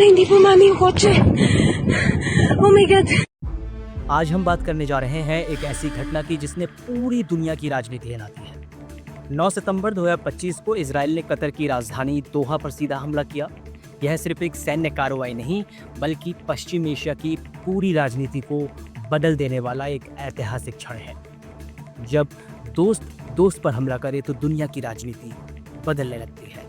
hindi po mami yung kotse. Oh my God. आज हम बात करने जा रहे हैं एक ऐसी घटना की जिसने पूरी दुनिया की राजनीति हिला दी है। 9 सितंबर 2025 को इजराइल ने कतर की राजधानी दोहा पर सीधा हमला किया। यह सिर्फ एक सैन्य कार्रवाई नहीं बल्कि पश्चिम एशिया की पूरी राजनीति को बदल देने वाला एक ऐतिहासिक क्षण है। जब दोस्त दोस्त पर हमला करे तो दुनिया की राजनीति बदलने लगती है।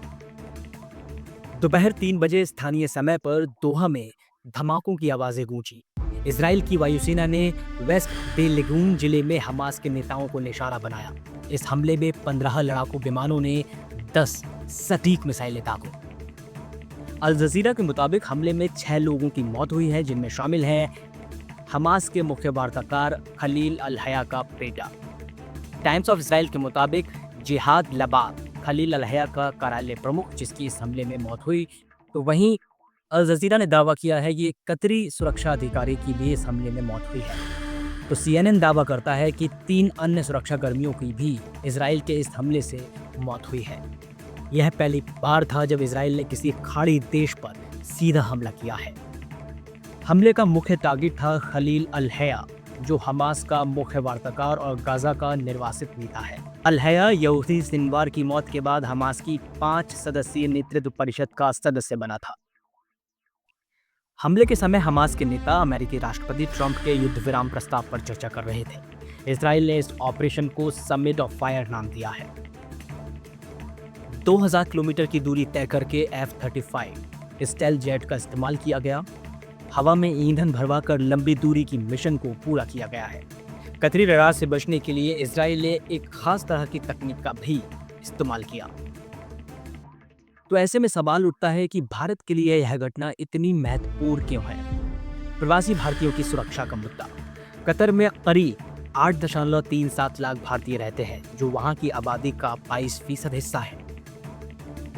दोपहर 3 बजे स्थानीय समय पर दोहा में धमाकों की आवाजें गूंजी। इजराइल की वायुसेना ने वेस्ट बे लेगून जिले में हमास के नेताओं को निशाना बनाया। इस हमले में 15 लड़ाकू विमानों ने 10 सटीक मिसाइलें दागो। अल जजीरा के मुताबिक हमले में 6 लोगों की मौत हुई है, जिनमें शामिल हैं हमास के मुख्य वार्ताकार खलील अल हया का बेटा। टाइम्स ऑफ इसराइल के मुताबिक जिहाद लबाब खलील अल हया का कार्यालय प्रमुख, जिसकी इस हमले में मौत हुई। तो वहीं अल जजीरा ने दावा किया है कि कतरी सुरक्षा अधिकारी की भी इस हमले में मौत हुई है। तो CNN दावा करता है कि 3 अन्य सुरक्षा कर्मियों की भी इजराइल के इस हमले से मौत हुई है। यह पहली बार था जब इजराइल ने किसी खाड़ी देश पर सीधा हमला किया है। हमले का मुख्य टारगेट था खलील अल हया, जो हमास का मुख्य वार्ताकार और गाजा का निर्वासित नेता है। अल हया यहूदी सिनवार की मौत के बाद हमास की 5 सदस्यीय नेतृत्व परिषद का सदस्य बना था। हमले के समय हमास के नेता अमेरिकी राष्ट्रपति ट्रंप के युद्ध विराम प्रस्ताव पर चर्चा कर रहे थे। इजराइल ने इस ऑपरेशन को समिट ऑफ फायर नाम दिया है। 2000 किलोमीटर की दूरी तय करके F-35 स्टेल्थ जेट का इस्तेमाल किया गया। हवा में ईंधन भरवाकर लंबी दूरी की मिशन को पूरा किया गया है। कतरी रडार से बचने के लिए इजराइल ने एक खास तरह की तकनीक का भी इस्तेमाल किया। तो ऐसे में सवाल उठता है कि भारत के लिए यह घटना इतनी महत्वपूर्ण क्यों है। प्रवासी भारतीयों की सुरक्षा का मुद्दा। कतर में करीब 8.37 लाख भारतीय रहते हैं, जो वहां की आबादी का 22% हिस्सा है।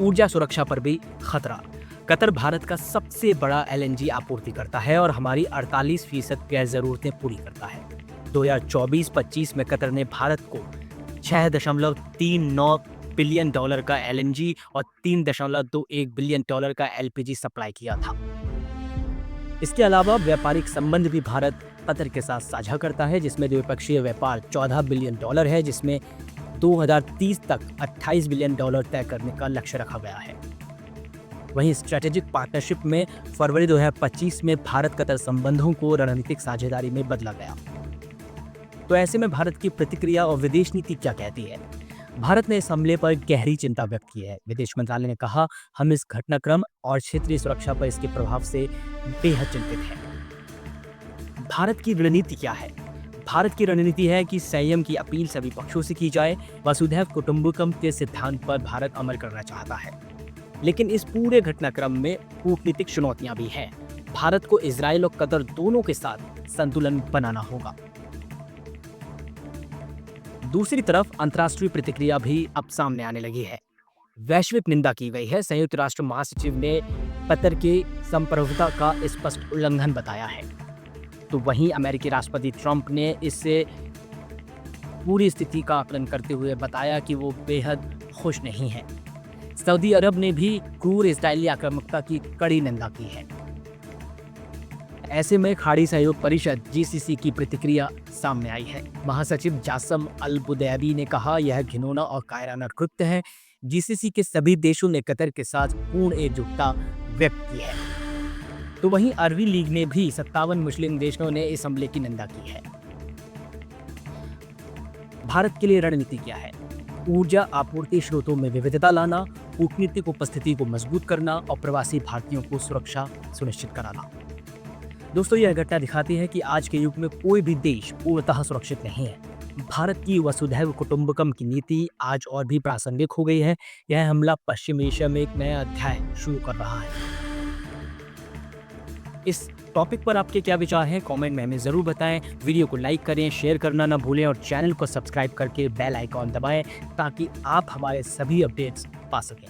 ऊर्जा सुरक्षा पर भी खतरा। कतर भारत का सबसे बड़ा LNG आपूर्तिकर्ता है और हमारी 48% गैस जरूरतें पूरी करता है। 2024-25 में कतर ने भारत को $6.39 बिलियन का LNG और $3.21 बिलियन का LPG सप्लाई किया था। इसके अलावा व्यापारिक संबंध भी भारत कतर के साथ साझा करता है, जिसमें द्विपक्षीय व्यापार $14 बिलियन है, जिसमें 2030 तक $28 बिलियन तय करने का लक्ष्य रखा गया है। वहीं स्ट्रेटेजिक पार्टनरशिप में फरवरी 2025 में भारत कतर संबंधों को रणनीतिक साझेदारी में बदला गया। तो ऐसे में भारत की प्रतिक्रिया और विदेश नीति क्या कहती है? भारत ने इस हमले पर गहरी चिंता व्यक्त की है। विदेश मंत्रालय ने कहा, हम इस घटनाक्रम और क्षेत्रीय सुरक्षा पर इसके प्रभाव से बेहद चिंतित हैं। भारत की रणनीति क्या है? भारत की रणनीति है कि संयम की अपील सभी पक्षों से की जाए। वसुधैव कुटुंबकम के सिद्धांत पर भारत अमल करना चाहता है, लेकिन इस पूरे घटनाक्रम में कूटनीतिक चुनौतियां भी हैं। भारत को इजराइल और कतर दोनों के साथ संतुलन बनाना होगा। दूसरी तरफ अंतर्राष्ट्रीय प्रतिक्रिया भी अब सामने आने लगी है। वैश्विक निंदा की गई है। संयुक्त राष्ट्र महासचिव ने कतर के संप्रभुता का स्पष्ट उल्लंघन बताया है। तो वहीं अमेरिकी राष्ट्रपति ट्रंप ने इससे पूरी स्थिति का आकलन करते हुए बताया कि वो बेहद खुश नहीं है। सऊदी अरब ने भी क्रूर इजरायली आक्रामकता की कड़ी निंदा की है। ऐसे में खाड़ी सहयोग परिषद GCC की प्रतिक्रिया सामने आई है। महासचिव जासम अल बुदैबी ने कहा, यह घिनौना और कायराना कृत्य है। GCC के सभी देशों ने कतर के साथ पूर्ण एकजुटता व्यक्त की है। तो वहीं अरबी लीग ने भी 57 मुस्लिम देशों ने इस हमले की निंदा की है। भारत के लिए रणनीति क्या है? ऊर्जा आपूर्ति स्रोतों में विविधता लाना, कूटनीतिक उपस्थिति को मजबूत करना और प्रवासी भारतीयों को सुरक्षा सुनिश्चित कराना। दोस्तों, यह घटना दिखाती है कि आज के युग में कोई भी देश पूर्णतः सुरक्षित नहीं है। भारत की वसुधैव कुटुंबकम की नीति आज और भी प्रासंगिक हो गई है। यह हमला पश्चिम एशिया में एक नया अध्याय शुरू कर रहा है। इस टॉपिक पर आपके क्या विचार हैं? कमेंट में हमें जरूर बताएं। वीडियो को लाइक करें, शेयर करना ना भूलें और चैनल को सब्सक्राइब करके बेल आइकॉन दबाएं ताकि आप हमारे सभी अपडेट्स पा सकें।